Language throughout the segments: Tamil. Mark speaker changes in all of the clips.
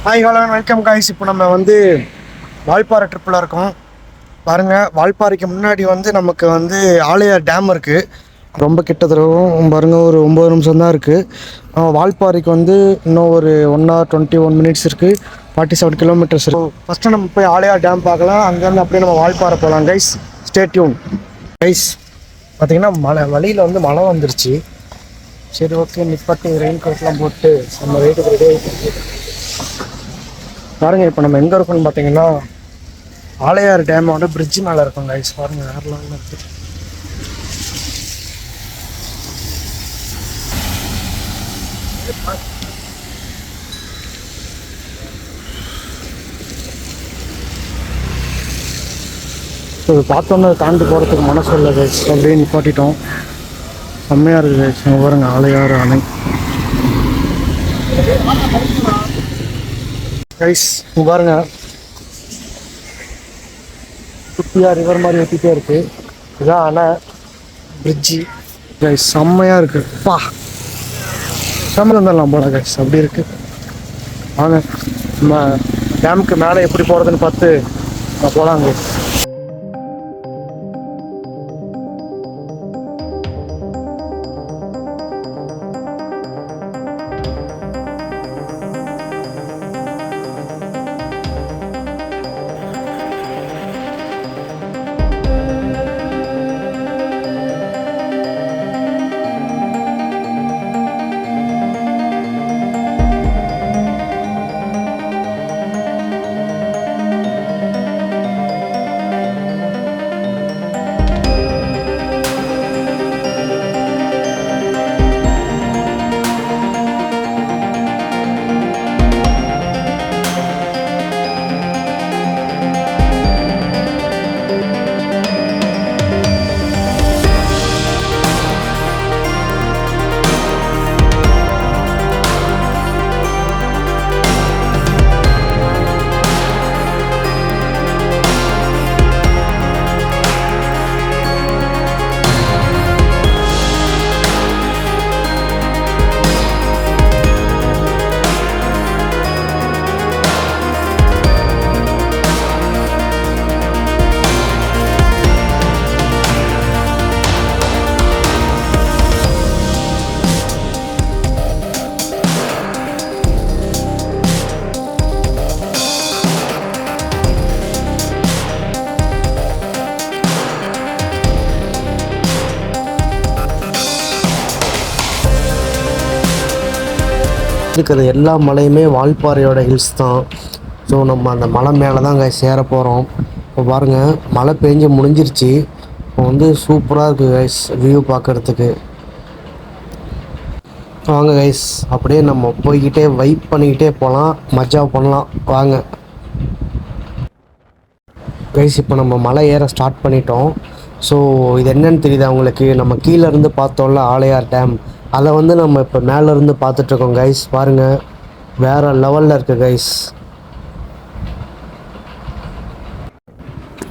Speaker 1: Hi hello welcome guys. இப்போ நம்ம வந்து வால்பாறை ட்ரிப்பில் இருக்கோம். பாருங்கள், வால்பாறைக்கு முன்னாடி வந்து நமக்கு வந்து ஆழியார் டேம் இருக்குது. ரொம்ப கிட்ட தடவும் பாருங்கள், ஒரு 9 நிமிஷம் தான் இருக்குது. வால்பாறைக்கு வந்து இன்னும் ஒரு 1 hour 21 minutes இருக்குது. 47 kilometers இருக்குது. ஃபஸ்ட்டு நம்ம போய் ஆழியார் டேம் பார்க்கலாம். அங்கேருந்து அப்படியே நம்ம வால்பாறை போகலாம் கைஸ். Stay tune guys. பார்த்திங்கன்னா வழியில் வந்து மழை வந்துருச்சு. சரி, ஓகே, நிப்பாட்டி ரெயின் கோட்லாம் போட்டு நம்ம வெயிட்டுக்கு ரெடி ஆகிட்டு பாருங்கள். இப்போ நம்ம எங்கே இருக்கோம்னு பார்த்தீங்கன்னா ஆழியார் டேமோட பிரிட்ஜ் மேலே இருக்கோம் கைஸ். பாருங்கள், வேறு லெவலில் இருக்குது. இது பார்த்தோன்னே தாண்டி போகிறதுக்கு மனசு இல்லை கைஸ். அப்படியே நிப்பாட்டிட்டோம். செம்மையாக இருக்குது கைஸ். இங்கே பாருங்கள், ஆழியார் அணை கைஸ். இங்கே பாருங்கள், குட்டியாக ரிவர் மாதிரி ஊற்றிட்டே இருக்குது. இதான் அணை, பிரிட்ஜி கைஸ். செம்மையாக இருக்குது. செம்மையில் வந்துடலாம் போல கைஸ். அப்படி இருக்குது. வாங்க, நம்ம டேமுக்கு மேலே எப்படி போகிறதுன்னு பார்த்து போகலாங்க. இருக்கிற எல்லா மலையுமே வால்பாறையோட ஹில்ஸ் தான். ஸோ நம்ம அந்த மலை மேலே தான் கைஸ் சேர போகிறோம். இப்போ பாருங்கள், மழை பெஞ்சு முடிஞ்சிருச்சு. இப்போ வந்து சூப்பராக இருக்குது கைஸ் வியூ பார்க்குறதுக்கு. வாங்க கைஸ், அப்படியே நம்ம போய்கிட்டே வைப் பண்ணிக்கிட்டே போகலாம், மஜா பண்ணலாம். வாங்க கைஸ், இப்போ நம்ம மலை ஏற ஸ்டார்ட் பண்ணிட்டோம். ஸோ இது என்னன்னு தெரியுதா உங்களுக்கு? நம்ம கீழேருந்து பார்த்தோம்ல ஆழியார் டேம், அதை வந்து நம்ம இப்போ மேலேருந்து பார்த்துட்ருக்கோம் கைஸ். பாருங்கள், வேறு லெவலில் இருக்குது கைஸ்.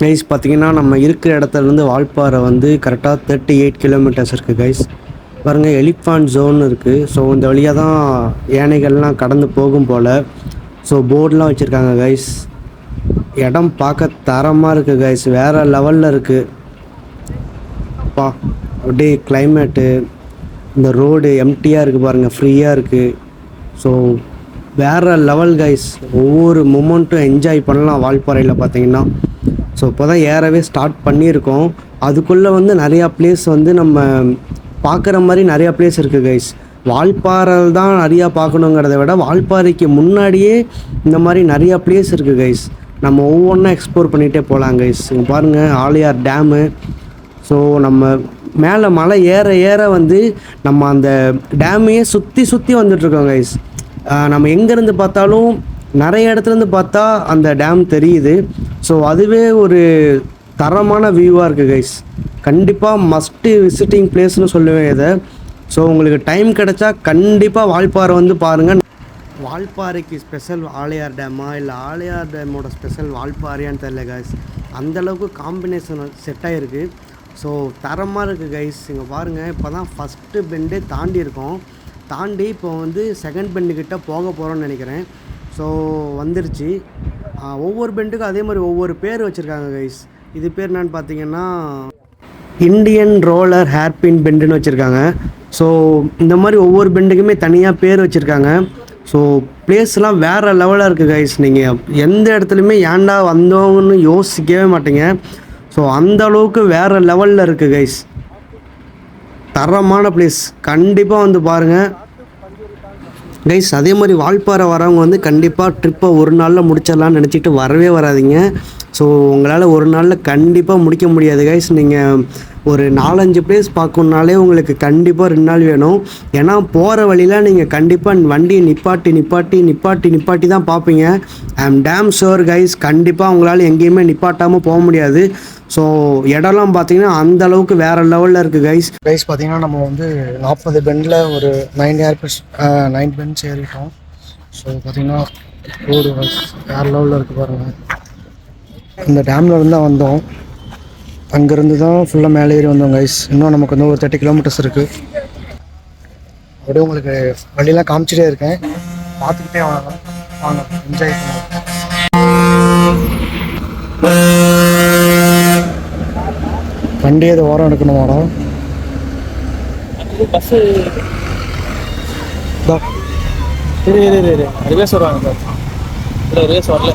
Speaker 1: கைஸ் பார்த்திங்கன்னா, நம்ம இருக்கிற இடத்துலேருந்து வால்பாறை வந்து கரெக்டாக 38 kilometers இருக்குது கைஸ். பாருங்கள், எலிஃபண்ட் ஜோன் இருக்குது. ஸோ இந்த வழியாக தான் யானைகள்லாம் கடந்து போகும் போல். ஸோ போர்டெலாம் வச்சுருக்காங்க கைஸ். இடம் பார்க்க தரமாக இருக்குது கைஸ். வேறு லெவலில் இருக்குது. அப்படியே கிளைமேட்டு, இந்த ரோடு எம்டியாக இருக்குது பாருங்கள், ஃப்ரீயாக இருக்குது. ஸோ வேறு லெவல் கைஸ். ஒவ்வொரு மொமெண்ட்டும் என்ஜாய் பண்ணலாம் வால்பாறையில் பார்த்தீங்கன்னா. ஸோ இப்போ தான் ஏறவே ஸ்டார்ட் பண்ணியிருக்கோம். அதுக்குள்ளே வந்து நிறையா பிளேஸ் வந்து நம்ம பார்க்குற மாதிரி நிறையா பிளேஸ் இருக்குது கைஸ். வால்பாறை தான் நிறையா பார்க்கணுங்கிறத விட வால்பாறைக்கு முன்னாடியே இந்த மாதிரி நிறையா பிளேஸ் இருக்குது கைஸ். நம்ம ஒவ்வொன்றா எக்ஸ்ப்ளோர் பண்ணிகிட்டே போகலாம் கைஸ். இங்கே பாருங்கள், ஆழியார் டேமு. ஸோ நம்ம மேலே மலை ஏற ஏற வந்து நம்ம அந்த டேமையே சுற்றி வந்துட்டுருக்கோம் கைஸ். நம்ம எங்கேருந்து பார்த்தாலும் நிறைய இடத்துலேருந்து பார்த்தா அந்த டேம் தெரியுது. ஸோ அதுவே ஒரு தரமான வியூவாக இருக்குது கைஸ். கண்டிப்பாக மஸ்ட்டு விசிட்டிங் பிளேஸ்னு சொல்லுவேன் இதை. ஸோ உங்களுக்கு டைம் கிடச்சா கண்டிப்பாக வால்பாறை வந்து பாருங்கள். வால்பாறைக்கு ஸ்பெஷல் ஆழியார் டேமா இல்லை ஆழியார் டேமோட ஸ்பெஷல் வால்பாறையான்னு தெரியல கைஸ். அந்தளவுக்கு காம்பினேஷன் செட் ஆகிருக்கு. ஸோ தரமாக இருக்குது கைஸ். இங்கே பாருங்கள், இப்போ தான் ஃபஸ்ட்டு பெண்டே தாண்டி இருக்கோம். தாண்டி இப்போ வந்து செகண்ட் பெண்டுக்கிட்ட போக போகிறோன்னு நினைக்கிறேன். ஸோ வந்துருச்சு. ஒவ்வொரு பெண்டுக்கும் அதே மாதிரி ஒவ்வொரு பேர் வச்சுருக்காங்க கைஸ். இது பேர் என்னன்னு பார்த்தீங்கன்னா இந்தியன் ரோலர் ஹேர்பின் பெண்டுன்னு வச்சுருக்காங்க. ஸோ இந்த மாதிரி ஒவ்வொரு பெண்டுக்குமே தனியாக பேர் வச்சுருக்காங்க. ஸோ பிளேஸ்லாம் வேறு லெவலாக இருக்குது கைஸ். நீங்கள் எந்த இடத்துலையுமே ஏன்டா வந்தோங்கன்னு யோசிக்கவே மாட்டீங்க. ஸோ அந்த அளவுக்கு வேறு லெவலில் இருக்குது கைஸ். தரமான பிளேஸ், கண்டிப்பாக வந்து பாருங்கள் கைஸ். அதே மாதிரி வால்பாறை வரவங்க வந்து கண்டிப்பாக ட்ரிப்பை ஒரு நாளில் முடிச்சிடலான்னு நினச்சிட்டு வரவே வராதிங்க. ஸோ உங்களால் ஒரு நாளில் கண்டிப்பாக முடிக்க முடியாது கைஸ். நீங்கள் ஒரு 4-5 பிளேஸ் பார்க்கணுன்னாலே உங்களுக்கு கண்டிப்பாக 2 நாள் வேணும். ஏன்னா போகிற வழியில் நீங்கள் கண்டிப்பாக வண்டியை நிப்பாட்டி தான் பார்ப்பீங்க. ஐ ஆம் டேம் ஷுர் கைஸ், கண்டிப்பாக உங்களால் எங்கேயுமே நிப்பாட்டாமல் போக முடியாது. ஸோ இடம்லாம் பார்த்தீங்கன்னா அந்த அளவுக்கு வேறு லெவலில் இருக்குது கைஸ்.
Speaker 2: பார்த்தீங்கன்னா நம்ம வந்து 40 பெண்டில் ஒரு 9 பெண்ட்ஸ் ஏறிட்டோம். ஸோ பார்த்தீங்கன்னா ரோடு வேறு லெவலில் இருக்குது பாருங்கள். இந்த டேமில் இருந்து தான் வந்தோம், அங்கேருந்து தான் ஃபுல்லாக மேலே ஏறி வந்தோம் கைஸ். இன்னும் நமக்கு வந்து ஒரு 30 கிலோமீட்டர்ஸ் இருக்குது. அப்படியே உங்களுக்கு வழியெல்லாம் காமிச்சிட்டே இருக்கேன், பார்த்துக்கிட்டே வாங்க என்ஜாய் பண்ணுவோம். வண்டி எது ஓரம் எடுக்கணும் மேடம்.
Speaker 3: பஸ்ஸு ரிவேஸ் வருவாங்க சார். இல்லை ரிவேஸ் வரல.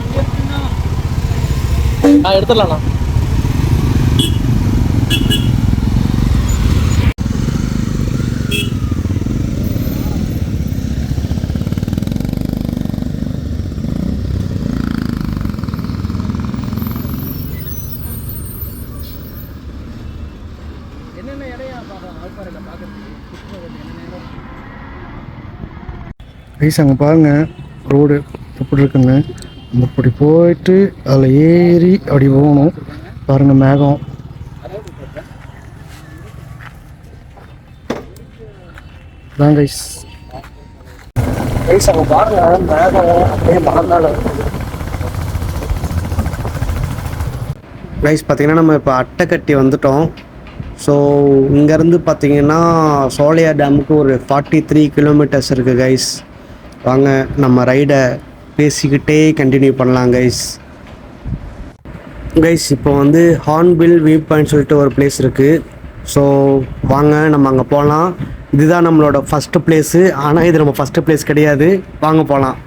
Speaker 3: எடுத்துடலாண்ணா. என்னென்ன இடையா வால்பாறையில் பார்க்குறதுக்கு
Speaker 2: கைஸ் அங்கே பாருங்கள் ரோடு எப்படி இருக்குன்னு. இப்படி போயிட்டு அதில் ஏறி அப்படி போகணும். பாருங்கள் மேகம், தான் கைஸ். அங்கே பாருங்கள் மேகம் அப்படியே மறந்தால
Speaker 1: கைஸ். பார்த்திங்கன்னா நம்ம இப்போ அட்டைக்கட்டி வந்துட்டோம். ஸோ இங்கேருந்து பார்த்திங்கன்னா சோலையார் டேமுக்கு ஒரு 43 கிலோமீட்டர்ஸ் இருக்குது கைஸ். வாங்க நம்ம ரைடை பேசிக்கிட்டே கண்டினியூ பண்ணலாம் கைஸ். இப்போ வந்து ஹார்ன்பில் வியூ பாயிண்ட் சொல்லிட்டு ஒரு பிளேஸ் இருக்குது. ஸோ வாங்க நம்ம அங்கே போகலாம். இதுதான் நம்மளோட ஃபஸ்ட்டு பிளேஸு. ஆனால் இது நம்ம ஃபஸ்ட்டு பிளேஸ் கிடையாது. வாங்க போகலாம்.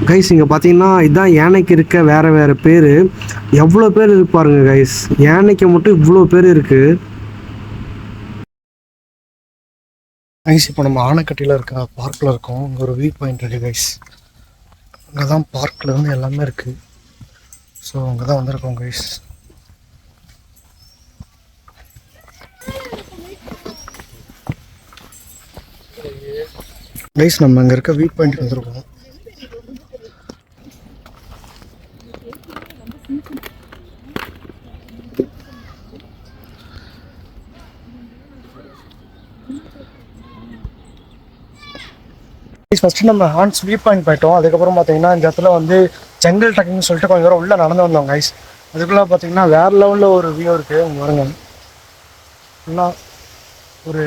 Speaker 1: கைஸ் இங்கே பார்த்தீங்கன்னா இதுதான் யானைக்கு இருக்க வேறு பேர். எவ்வளோ பேர் இருப்பாருங்க கைஸ், யானைக்கு மட்டும் இவ்வளோ பேர் இருக்குது
Speaker 2: கைஸ். இப்போ நம்ம ஆனைக்கட்டியில் இருக்க பார்க்கில் இருக்கோம். இங்கே ஒரு வியூ பாயிண்ட் இருக்குது கைஸ். அங்கே தான் பார்க்கில் இருந்து எல்லாமே இருக்குது. ஸோ அங்கே தான் வந்திருக்கோம் கைஸ். கைஸ் நம்ம அங்கே இருக்க வியூ பாயிண்ட் வந்துருக்கோம். ஃபஸ்ட்டு நம்ம ஹான்ஸ் வியூ பாயிண்ட் போயிட்டோம். அதுக்கப்புறம் பார்த்தீங்கன்னா இந்த இடத்துல வந்து ஜங்கிள் ட்ரக்கிங்னு சொல்லிட்டு கொஞ்சம் தூரம் உள்ளே நடந்து வந்தோம் கைஸ். அதுக்குள்ளே பார்த்தீங்கன்னா வேறு லெவலில் ஒரு வியூ இருக்குது. உங்க பாருங்க, ஃபுல்லாக ஒரு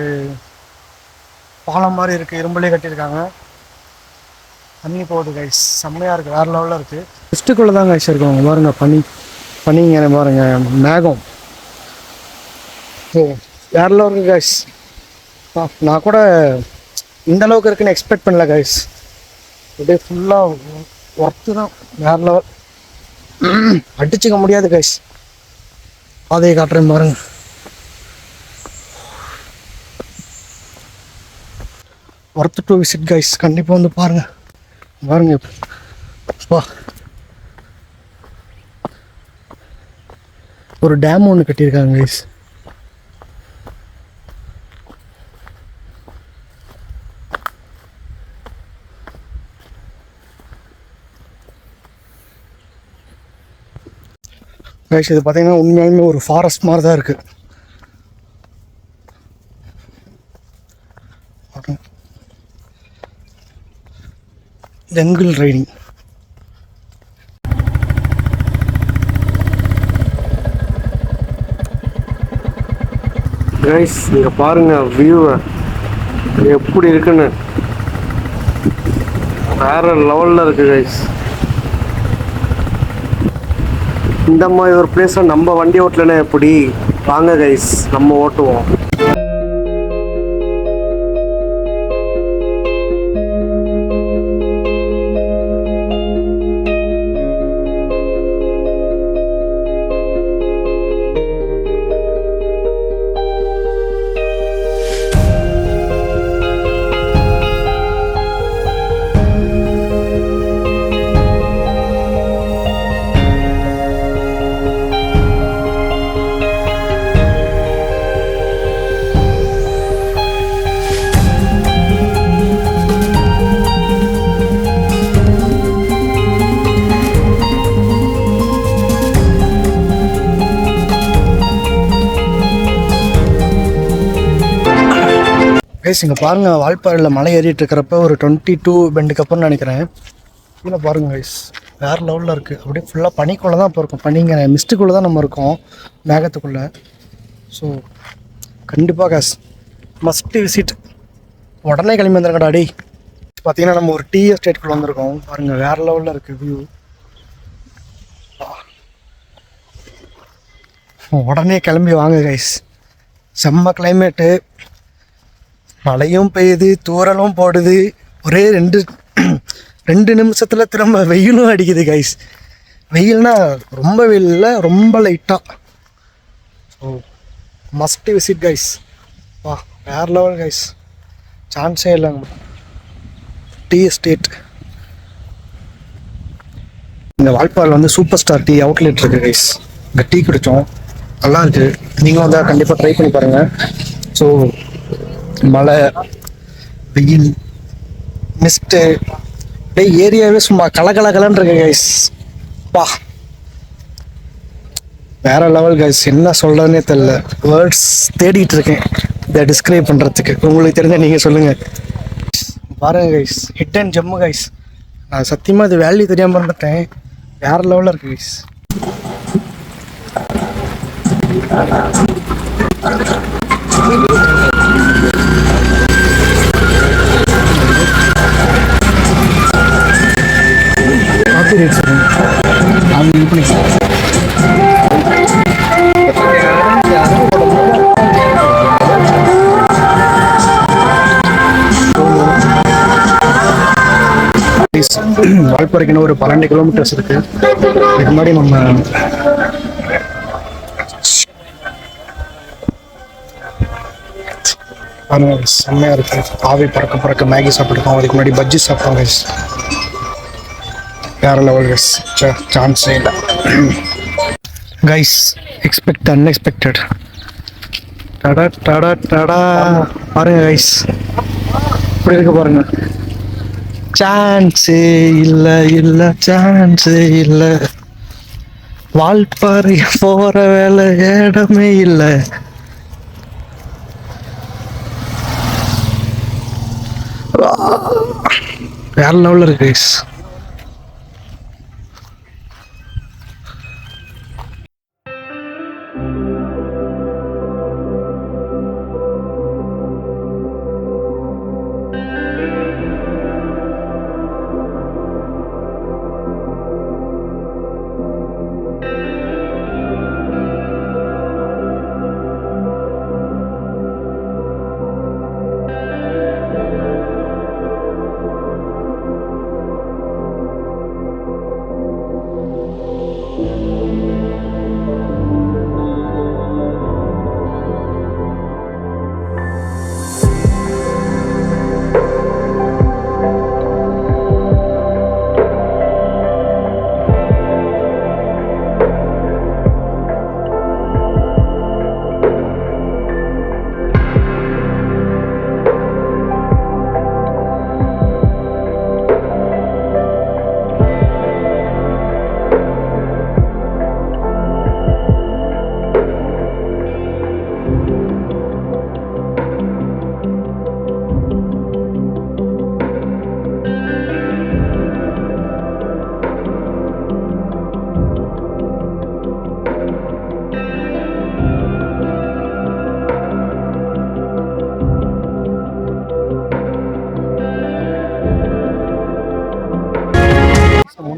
Speaker 2: பாலம் மாதிரி இருக்குது, இரும்புலேயே கட்டியிருக்காங்க. தண்ணி போகுது கைஸ், செம்மையாக இருக்குது, வேறு லெவலில் இருக்குது. லிஸ்ட்டுக்குள்ளே தான் கைஸ் இருக்கும். உங்க பாருங்க, பனிங்க பாருங்க, மேகம். ஓ வேறு லெவல் இருக்குது கைஸ். நான் கூட இந்த அளவுக்கு இருக்குன்னு எக்ஸ்பெக்ட் பண்ணல கைஸ். அப்படியே ஃபுல்லாக ஒர்த்து தான், வேறு லெவல், அடிச்சுக்க முடியாது கைஸ். பாதையை காட்டுறேன் பாருங்க. ஒர்த்து டு விசிட் கைஸ், கண்டிப்பாக வந்து பாருங்கள். பாருங்க பா, ஒரு டேம் ஒன்று கட்டியிருக்காங்க கைஸ். கைஸ் இது பார்த்தீங்கன்னா உண்மையாலுமே ஒரு ஃபாரஸ்ட் மாதிரி தான் இருக்குது. Jungle riding.
Speaker 1: கைஸ் இங்கே பாருங்கள் வியூவை எப்படி இருக்குன்னு, வேறு லெவலில் இருக்குது கைஸ். இந்த மாதிரி ஒரு பிளேஸில் நம்ம வண்டி ஓட்டலன்னா எப்படி? வாங்க கைஸ் நம்ம ஓட்டுவோம்.
Speaker 2: கைஸ் இங்கே பாருங்கள், வால்பாறையில் மலை ஏறிட்டு இருக்கிறப்ப ஒரு 22 பெண்டுக்கு அப்புறம் நினைக்கிறேன். கீழே பாருங்கள் கைஸ், வேறு லெவலில் இருக்குது. அப்படியே ஃபுல்லாக பனிக்குள்ளே தான் இப்போ இருக்கும். பனிங்க மிஸ்ட்டுக்குள்ளே தான் நம்ம இருக்கோம், மேகத்துக்குள்ளே. ஸோ கண்டிப்பாக கைஸ் மஸ்ட் விசிட். உடனே கிளம்பி வந்துருங்கடா டே. பார்த்தீங்கன்னா நம்ம ஒரு டீ எஸ்டேட்குள்ளே வந்திருக்கோம். பாருங்கள் வேறு லெவலில் இருக்குது வியூ. உடனே கிளம்பி வாங்க கைஸ், செம்ம கிளைமேட்டு. மழையும் பெய்யுது, தூறலும் போடுது. ஒரே ரெண்டு நிமிஷத்தில் திரும்ப வெயிலும் அடிக்குது கைஸ். வெயில்னா ரொம்ப வெயில் இல்லை, ரொம்ப லைட்டாக. So must visit guys. வா வேறு லெவல் கைஸ், சான்ஸே இல்லைங்க. டீ எஸ்டேட் இந்த வால்பாறையில் வந்து சூப்பர் ஸ்டார் டீ அவுட்லெட் இருக்குது கைஸ். இங்கே டீ குடித்தோம், நல்லா இருக்குது. நீங்களும் வந்து கண்டிப்பாக ட்ரை பண்ணி பாருங்கள். ஸோ மழை, வெயில், மிஸ்ட்டு, அப்படியே ஏரியாவே சும்மா கலகலகலன்னு இருக்கு கைஸ். பா வேற லெவல் கைஸ், என்ன சொல்கிறதுனே தெரில. வேர்ட்ஸ் தேடிட்டு இருக்கேன் இதை டிஸ்கிரைப் பண்ணுறதுக்கு. உங்களுக்கு தெரிஞ்ச நீங்கள் சொல்லுங்கள். பாருங்க guys, hit and Jammu guys. நான் சத்தியமாக இது வேல்யூ தெரியாமல் இருந்துட்டேன். வேற லெவலில் இருக்கு கைஸ். வால்பாறைக்குன்னு ஒரு 12 கிலோமீட்டர்ஸ் இருக்கு. இதுக்கு முன்னாடி நம்ம செம்மையா இருக்கு. ஆவி பறக்க பறக்க மேகி சாப்பிட்டுருக்கோம். அதுக்கு முன்னாடி பஜ்ஜி சாப்பிட்டோம் கைஸ். வேற லெவல் கைஸ், சான்ஸே இல்லை கைஸ். Expect unexpected. டடா டடா டடா. பாருங்க கைஸ், இப்படி இருக்கு பாருங்க. சான்ஸே இல்ல இல்ல சான்ஸே இல்ல, வால்பாறை போற வேலை இடமே இல்ல. வேற லெவலில் இருக்கு guys.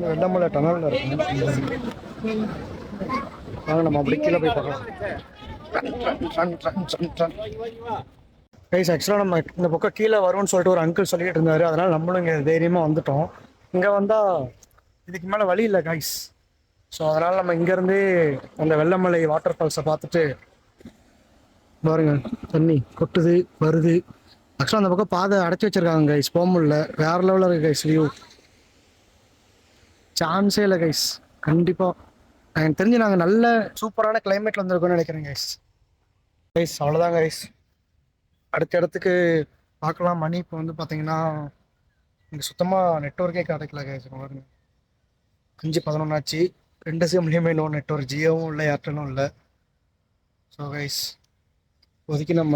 Speaker 2: வெள்ளமலை டனலில் இருக்கும். வாங்க நம்ம அப்படி கீழே போய் பார்க்கலாம். கைஸ் ஆக்சுவலாக நம்ம இந்த பக்கம் கீழே வரும்னு சொல்லிட்டு ஒரு அங்கிள் சொல்லிட்டு இருந்தாரு. அதனால நம்மளும் இங்கே தைரியமாக வந்துட்டோம். இங்கே வந்தால் இதுக்கு மேலே வழி இல்லை கைஸ். ஸோ அதனால் நம்ம இங்கேருந்தே அந்த வெள்ளமலை வாட்டர் ஃபால்ஸை பார்த்துட்டு பாருங்க, தண்ணி கொட்டுது வருது. ஆக்சுவலாக அந்த பக்கம் பாதை அடைச்சி வச்சிருக்காங்க கைஸ், போக முடியல. வேற லெவலில் இருக்கு கைஸ் வியூ. சான்ஸே இல்லை கைஸ். கண்டிப்பாக எனக்கு தெரிஞ்சு நாங்கள் நல்ல சூப்பரான கிளைமேட்டில் வந்திருக்கோம்னு நினைக்கிறேன் கைஸ். கைஸ் அவ்வளோதான் கைஸ். அடுத்த இடத்துக்கு பார்க்கலாம். மணி இப்போ வந்து பார்த்தீங்கன்னா இங்கே சுத்தமாக நெட்ஒர்க்கே கிடைக்கல கைஸ். பாருங்க 5:11 ஆச்சு. 2 சிம்லேயுமே நோ நெட்ஒர்க். ஜியோவும் இல்லை, ஏர்டெலும் இல்லை. ஸோ கைஸ் இப்போதைக்கு நம்ம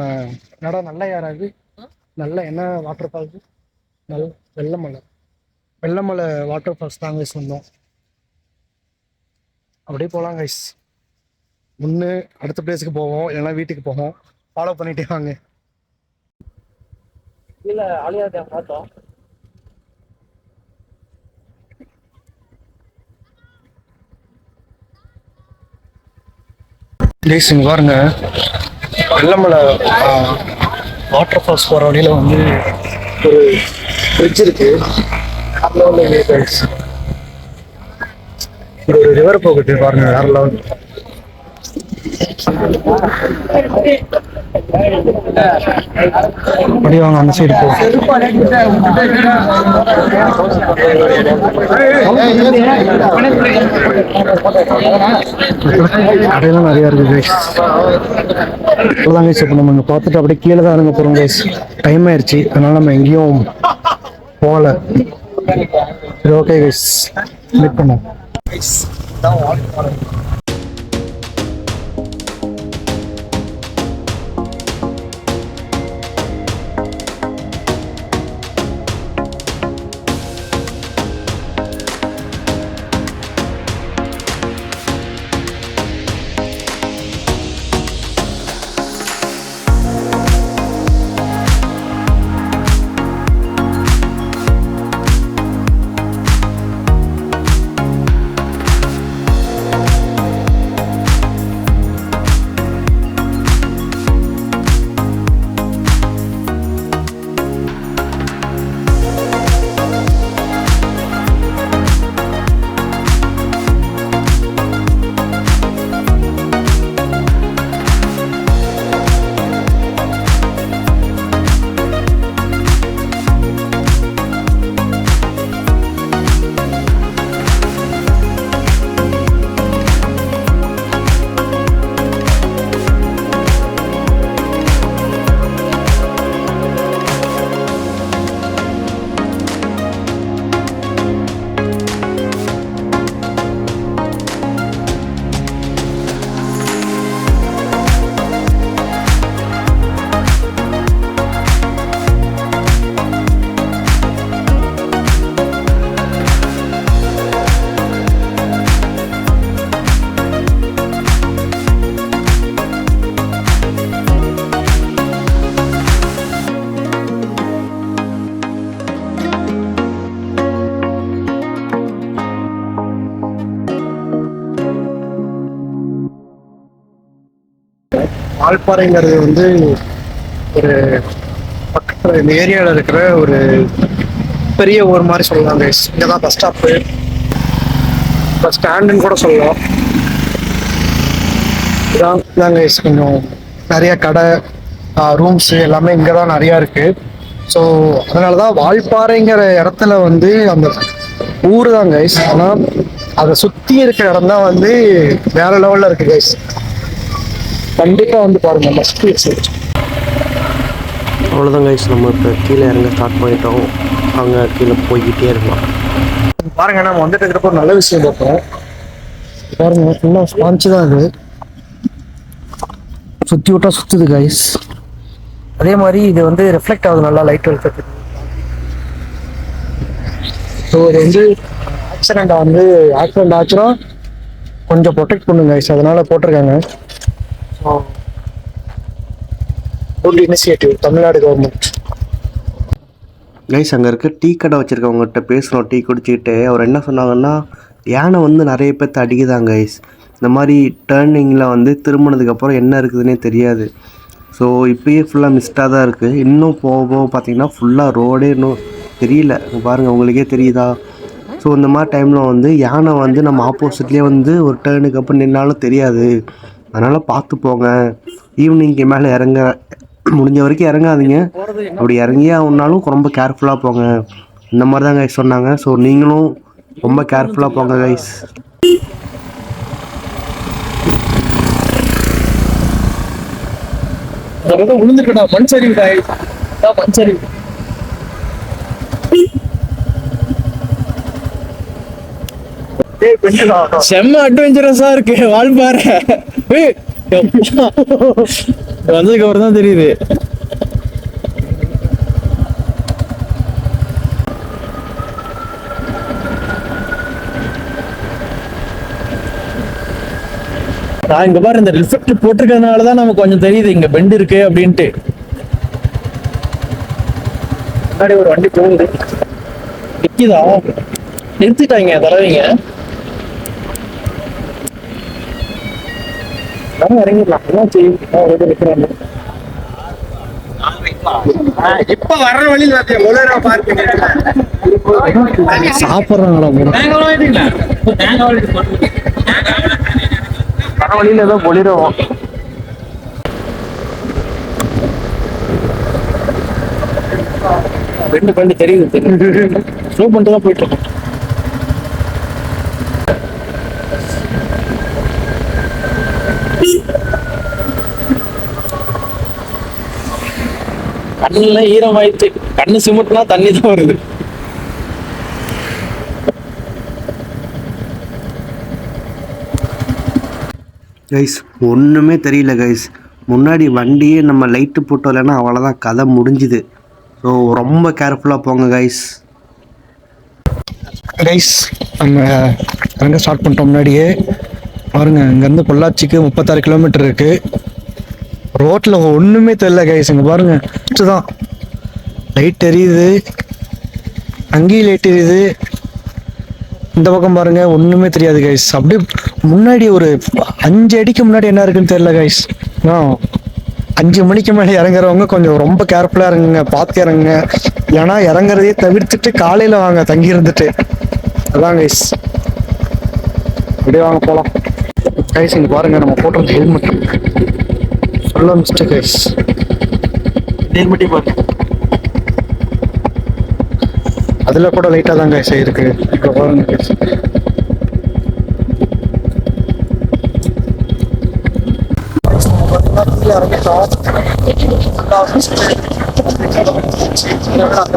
Speaker 2: என்னடா நல்ல யாராவது நல்ல என்ன water falls Vellamalai water falls தான் கைஸ் வந்தோம். அப்படியே போகலாம் கைஸ். ஒன்று அடுத்த பிளேஸுக்கு போவோம், இல்லைன்னா வீட்டுக்கு போவோம். ஃபாலோ பண்ணிட்டே வாங்க.
Speaker 3: இல்லை ஆலியா பார்த்தோம்.
Speaker 2: ப்ளீஸ் இங்கே பாருங்க, வெள்ளமலை வாட்டர் ஃபால்ஸ் போகிற வழியில் வந்து ஒரு பிரிட்ஜ் இருக்கு. இது ஒரு ரிவர் போகுது பாருங்க, வேற லெவல். அப்படியே அந்த சைடு கடையெல்லாம் நிறைய இருக்கு கைஸ். இப்போதான் கைஸ் இப்போ நம்ம பார்த்துட்டு அப்படியே கீழே தான் இறங்க போகிறோம் கைஸ். டைம் ஆயிடுச்சு, அதனால நம்ம எங்கேயும் போகல. சரி ஓகே கைஸ், மீட் பண்ணுவோம். வால்பாறைங்கிறது வந்து ஒரு பக்கத்தில் இந்த ஏரியாவில் இருக்கிற ஒரு பெரிய ஊர் மாதிரி சொல்லலாம் கைஸ். இங்கே தான் பஸ் ஸ்டாப்பு, பஸ் ஸ்டாண்டுன்னு கூட சொல்லலாம். இதான் கைஸ் கொஞ்சம் நிறைய கடை, ரூம்ஸு எல்லாமே இங்கே தான் நிறையா இருக்குது. ஸோ அதனால தான் வால்பாறைங்கிற இடத்துல வந்து அந்த ஊர் தான் கைஸ். ஆனால் அதை சுற்றி இருக்கிற இடம் தான் வந்து வேற லெவலில் இருக்குது கைஸ். கண்டிப்பாக வந்து பாருங்கள், மஸ்ட் விசிட்.
Speaker 1: அவ்வளோதான் கைஸ், நம்ம இப்போ கீழே இறங்க ஸ்டார்ட் பண்ணிட்டோம். அங்கே கீழே போய்கிட்டே இருக்கலாம்.
Speaker 2: பாருங்க, நம்ம வந்துட்டு இருக்கிறப்ப ஒரு நல்ல விஷயம் பார்த்தோம். பாருங்க, ஃபுல்லாக ஸ்பாஞ்சு தான் அது, சுற்றி விட்டா சுற்றுது கைஸ். அதே மாதிரி இது வந்து ரிஃப்ளெக்ட் ஆகுது நல்லா லைட் வெளிச்சத்துக்கு. ஸோ இது வந்து ஆக்சிடெண்ட் ஆச்சுன்னா கொஞ்சம் ப்ரொடெக்ட் பண்ணுங்க கைஸ், அதனால போட்டிருக்காங்க. So good initiative Tamil Nadu government.
Speaker 1: Guys, அங்கே இருக்க டீ கடை வச்சுருக்கவங்ககிட்ட பேசுகிறோம். டீ குடிச்சிக்கிட்டு அவர் என்ன சொன்னாங்கன்னா, யானை வந்து நிறைய பேர்த்த அடிக்குதாங்க கைஸ். இந்த மாதிரி டேர்னிங்கில் வந்து திரும்பினதுக்கப்புறம் என்ன இருக்குதுன்னே தெரியாது. ஸோ இப்போயே ஃபுல்லாக மிஸ்டாக தான் இருக்குது. இன்னும் போக போக பார்த்தீங்கன்னா ஃபுல்லாக ரோடே இன்னும் தெரியல. பாருங்கள், உங்களுக்கே தெரியுதா? ஸோ இந்த மாதிரி டைமில் வந்து யானை வந்து நம்ம ஆப்போசிட்லேயே வந்து ஒரு டேர்னுக்கு அப்புறம் நின்னாலும் தெரியாது. அதனால் பார்த்து போங்க. ஈவினிங்க்கு மேலே முடிஞ்ச வரைக்கும் இறங்காதீங்க. அப்படி இறங்கியே ஆகுனாலும் ரொம்ப கேர்ஃபுல்லாக போங்க. இந்த மாதிரி தான் கைஸ் சொன்னாங்க. ஸோ நீங்களும் ரொம்ப கேர்ஃபுல்லாக போங்க கைஸ்.
Speaker 3: விழுந்துட்டா மண் சரிவு மண் சரிவு. செம்ம அட்வென்ச்சரஸா இருக்கு வால்பாறை. வந்ததுக்கு அப்புறம் தான் தெரியுது. நான் இங்க பாரு, இந்த ரிஃப்ளெக்ட் போட்டிருக்கிறதுனாலதான் நமக்கு கொஞ்சம் தெரியுது இங்க பெண்ட் இருக்கு அப்படின்ட்டு. முன்னாடி ஒரு வண்டி போகுது, நிக்குதா? நிறுத்திட்டாங்க தரவீங்க. இறங்கிடலாம். இப்ப வர்ற வழியில் சாப்பிட்றாங்களா? வர வழியில ஏதோ பொலிரோம். ரெண்டு தெரியுது, ஸ்லோ பண்ணிட்டு தான் போயிட்டு இருக்கோம். கண்ணுல ஈரமாயிடுச்சு. கண்ணு சிமிட்டுனா தண்ணி தான் வருது.
Speaker 1: கைஸ், ஒன்றுமே தெரியல கைஸ். முன்னாடி வண்டியே நம்ம லைட்டு போட்டோம்லன்னா அவ்வளோதான், கதை முடிஞ்சுது. ஸோ ரொம்ப கேர்ஃபுல்லாக போங்க கைஸ்.
Speaker 2: கைஸ், நம்ம இறங்க ஸ்டார்ட் பண்ணிட்டோம். முன்னாடியே பாருங்க, இங்கேருந்து பொள்ளாச்சிக்கு 36 கிலோமீட்டர் இருக்குது. ரோட்டில் ஒன்றுமே தெரியல கைஸ். இங்கே பாருங்க, தான் லைட் எரியுது, அங்கேயும் லைட் எரியுது. இந்த பக்கம் பாருங்க, ஒன்றுமே தெரியாது கைஸ். அப்படியே முன்னாடி ஒரு 5 அடிக்கு முன்னாடி என்ன இருக்குன்னு தெரியல கைஸ். 5 மணிக்கு மேலே இறங்குறவங்க கொஞ்சம் ரொம்ப கேர்ஃபுல்லாக இறங்குங்க, பார்த்து இறங்குங்க. ஏன்னா இறங்குறதையே தவிர்த்துட்டு காலையில் வாங்க தங்கி இருந்துட்டு. அதான் கைஸ், அப்படியே வாங்க போகலாம். கைஸ், இங்கே பாருங்க, நம்ம போட்டுறது ஹெல்மெட் சொல்ல மிஸ்டேக் கைஸ். ஹெல்மெட்டே பாருங்க, அதில் கூட லைட்டாக தான் கைஸ் இருக்கு. இப்போ பாருங்க கைஸ், இறங்கிட்டோம்.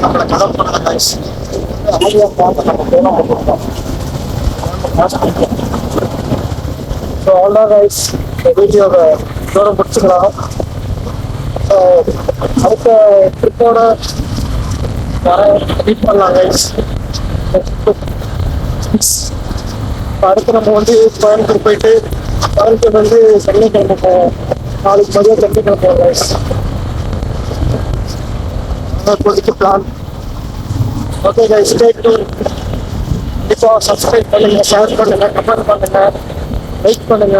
Speaker 2: நம்மளை கவர் பண்ண கைஸ் ஆலியா பார்த்து நம்ம போனோம் போட்டோம். ஸோ அவ்வளோதான் கைஸ், வீடியோவை இதோட முடிச்சுக்கலாம். ஸோ அடுத்த ட்ரிப்போட வர மீட் பண்ணலாம் கைஸ். அடுத்து நம்ம வந்து கோயம்புத்தூர் போயிட்டு கோயம்புத்தூர் வந்து சென்னைக்கிழமை போவோம். நாளைக்கு மதியம் சென்னைக்கிழமை போவோம் கைஸ். இப்போதைக்கு plan. Okay guys, stay tune. கண்டிப்பாக சப்ஸ்கிரைப் பண்ணுங்க, ஷேர் பண்ணுங்க, கமெண்ட் பண்ணுங்க, லைக் பண்ணுங்க.